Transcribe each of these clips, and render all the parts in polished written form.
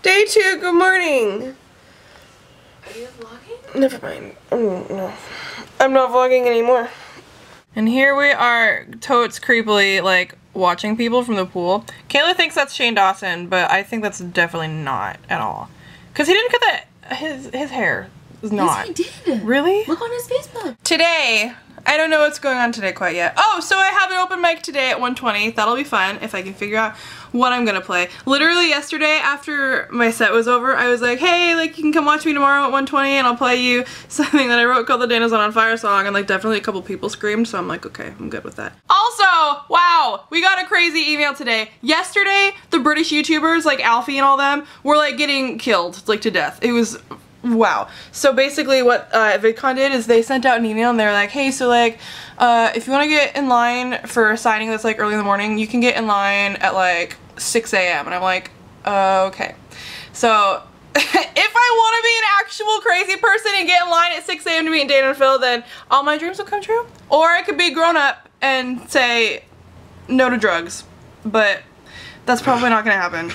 Day 2, good morning. Are you vlogging? Never mind. No. I'm not vlogging anymore. And here we are, totes creepily, like, watching people from the pool. Kayla thinks that's Shane Dawson, but I think that's definitely not at all. Because he didn't cut that, his hair is not. Yes, he did. Really? Look on his Facebook. Today, I don't know what's going on today quite yet. Oh, so I have an open mic today at 1:20. That'll be fun if I can figure out what I'm gonna play. Literally yesterday after my set was over, I was like, hey, like, you can come watch me tomorrow at 1:20 and I'll play you something that I wrote called the Dana's on Fire song, and like definitely a couple people screamed, so I'm like, okay, I'm good with that. Also, wow, we got a crazy email today. Yesterday, the British YouTubers, like Alfie and all them, were like getting killed, like to death. It was wow. So basically what VidCon did is they sent out an email and they were like, hey, so like, if you want to get in line for a signing that's like early in the morning, you can get in line at like 6 a.m. And I'm like, okay. So if I want to be an actual crazy person and get in line at 6 a.m. to meet Dana and Phil, then all my dreams will come true. Or I could be grown up and say no to drugs. But that's probably not gonna happen.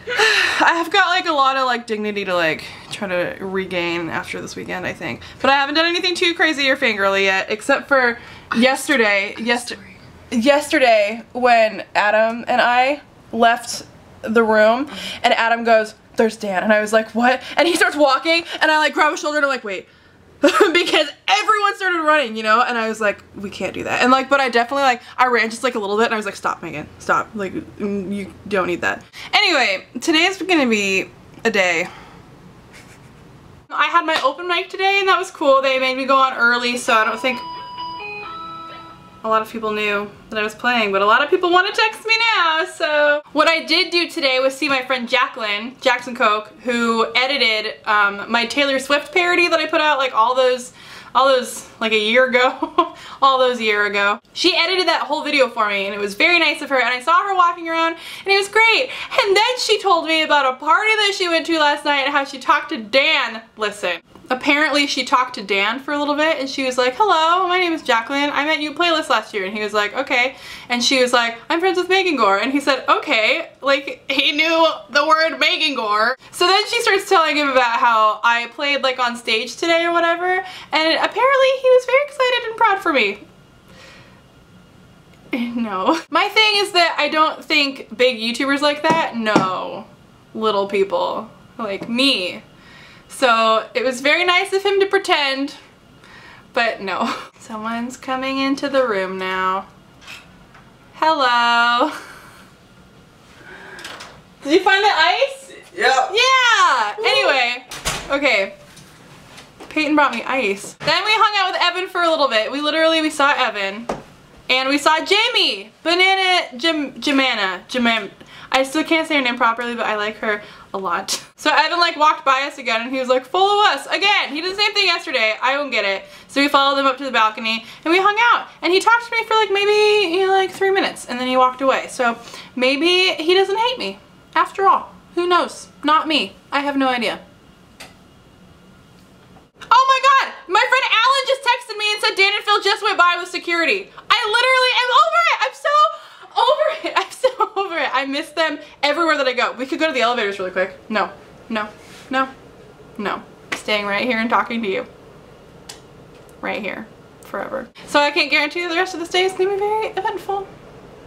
I have got like a lot of like dignity to like try to regain after this weekend, I think. But I haven't done anything too crazy or fangirly yet, except for yesterday when Adam and I left the room and Adam goes, there's Dan, and I was like, what? And he starts walking and I like grab his shoulder and I'm like, wait. Because everyone started running, you know, and I was like, we can't do that. And like, but I definitely like, I ran just like a little bit and I was like, stop, Megan, stop, like, you don't need that. Anyway, today is gonna be a day. I had my open mic today and that was cool. They made me go on early, so I don't think a lot of people knew that I was playing, but a lot of people want to text me now, so. What I did do today was see my friend Jacqueline, Jackson Coke, who edited my Taylor Swift parody that I put out like all those like a year ago, all those year ago. She edited that whole video for me and it was very nice of her, and I saw her walking around and it was great. And then she told me about a party that she went to last night and how she talked to Dan. Listen. Apparently she talked to Dan for a little bit and she was like, hello, my name is Jacqueline. I met you playlist last year. And he was like, okay. And she was like, I'm friends with megangore. And he said, okay. Like, he knew the word megangore. So then she starts telling him about how I played like on stage today or whatever. And apparently he was very excited and proud for me. No. My thing is that I don't think big YouTubers like that know little people like me. So it was very nice of him to pretend, but no. Someone's coming into the room now. Hello. Did you find the ice? Yeah. Yeah. Anyway, okay. Peyton brought me ice. Then we hung out with Evan for a little bit. We saw Evan. And we saw Jamie. Jemana. I still can't say her name properly, but I like her a lot. So Evan like walked by us again and he was like, follow us again. He did the same thing yesterday. I don't get it. So we followed him up to the balcony and we hung out. And he talked to me for like maybe, you know, like 3 minutes and then he walked away. So maybe he doesn't hate me after all. Who knows? Not me. I have no idea. Oh my god! My friend Alan just texted me and said Dan and Phil just went by with security. I literally am over it. I'm so over it. I miss them everywhere that I go. We could go to the elevators really quick. No. Staying right here and talking to you. Right here. Forever. So I can't guarantee the rest of this day is going to be very eventful.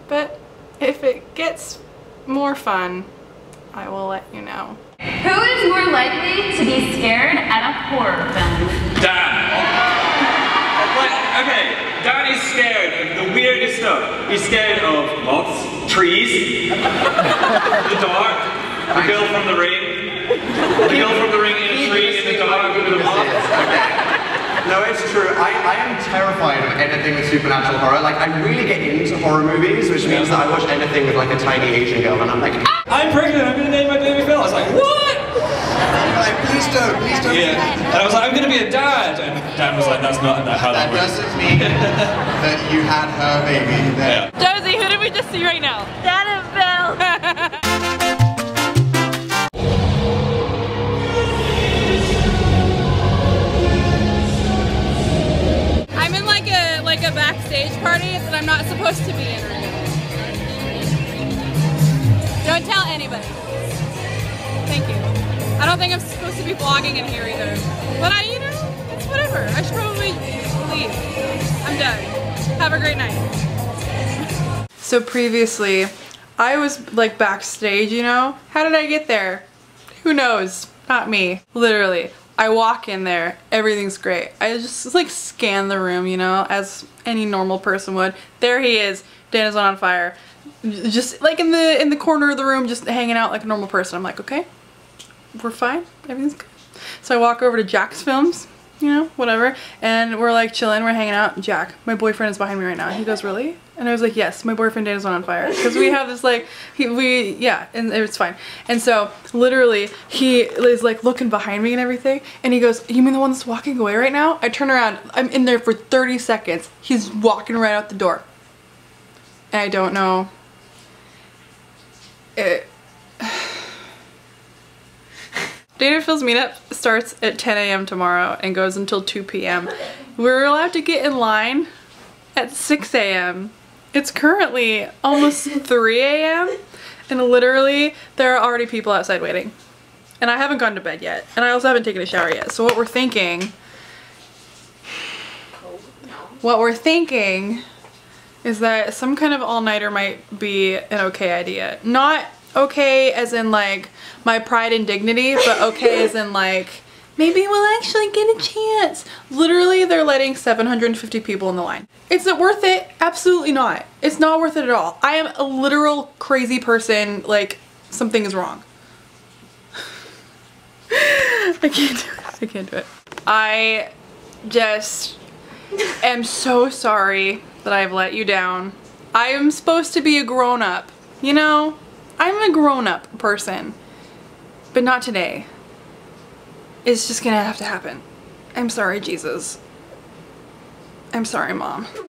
But if it gets more fun, I will let you know. Who is more likely to be scared at a horror film? Dan. Okay, Dan is scared of the weirdest stuff. He's scared of moths, trees, the dark, the girl from the ring, the girl from the ring in a tree in the dark with a moth. Okay. No, it's true. I am terrified of anything with supernatural horror. Like, I really get into horror movies, which means that I watch anything with like a tiny Asian girl and I'm like, ah! I'm pregnant, I'm gonna name my baby Phil. I was like, what? Like, please don't. Yeah. And I was like, I'm gonna be a dad. And Dan was like, that's not how that works. That doesn't mean that you had her baby. Yeah. Josie, who did we just see right now? Dan and Phil. I'm in like a backstage party that I'm not supposed to be in right now. Don't tell anybody. Thank you. I don't think I'm supposed to be vlogging in here either. But you know, it's whatever. I should probably leave. I'm done. Have a great night. So previously, I was like backstage, you know? How did I get there? Who knows? Not me. Literally. I walk in there, everything's great. I just like scan the room, you know, as any normal person would. There he is, Dana's on fire. Just like in the corner of the room, just hanging out like a normal person. I'm like, okay, we're fine, everything's good. So I walk over to Jack's Films, you know, whatever, and we're like chilling, we're hanging out. Jack, my boyfriend is behind me right now. He goes, really? And I was like, yes, my boyfriend Dana's on fire. Because we have this like, yeah, and it's fine. And so literally he is like looking behind me and everything. And he goes, you mean the one that's walking away right now? I turn around, I'm in there for 30 seconds. He's walking right out the door. And I don't know. Dana Phil's meetup starts at 10 a.m. tomorrow and goes until 2 p.m. We're allowed to get in line at 6 a.m. It's currently almost 3 a.m. and literally there are already people outside waiting. And I haven't gone to bed yet. And I also haven't taken a shower yet. So what we're thinking is that some kind of all-nighter might be an okay idea. Not okay as in like my pride and dignity, but okay as in like maybe we'll actually get a chance. Literally, they're letting 750 people in the line. Is it worth it? Absolutely not. It's not worth it at all. I am a literal crazy person. Like, something is wrong. I can't do it. I can't do it. I just am so sorry that I've let you down. I am supposed to be a grown-up, you know? I'm a grown-up person, but not today. It's just gonna have to happen. I'm sorry, Jesus. I'm sorry, Mom.